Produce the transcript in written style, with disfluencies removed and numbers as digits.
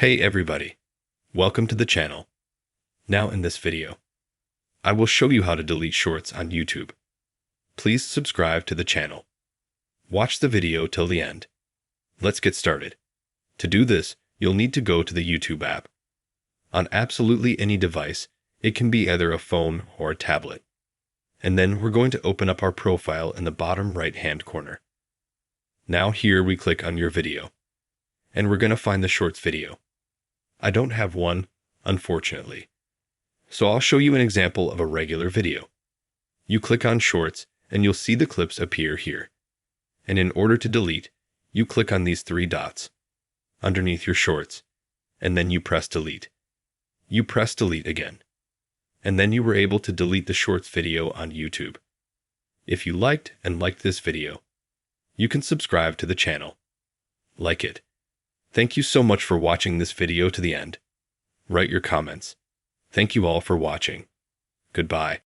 Hey everybody, welcome to the channel. Now in this video, I will show you how to delete shorts on YouTube. Please subscribe to the channel. Watch the video till the end. Let's get started. To do this, you'll need to go to the YouTube app. On absolutely any device, it can be either a phone or a tablet. And then we're going to open up our profile in the bottom right-hand corner. Now here we click on your video, and we're going to find the shorts video. I don't have one, unfortunately. So I'll show you an example of a regular video. You click on Shorts, and you'll see the clips appear here. And in order to delete, you click on these three dots underneath your shorts, and then you press Delete. You press Delete again. And then you were able to delete the shorts video on YouTube. If you liked this video, you can subscribe to the channel. Like it. Thank you so much for watching this video to the end. Write your comments. Thank you all for watching. Goodbye.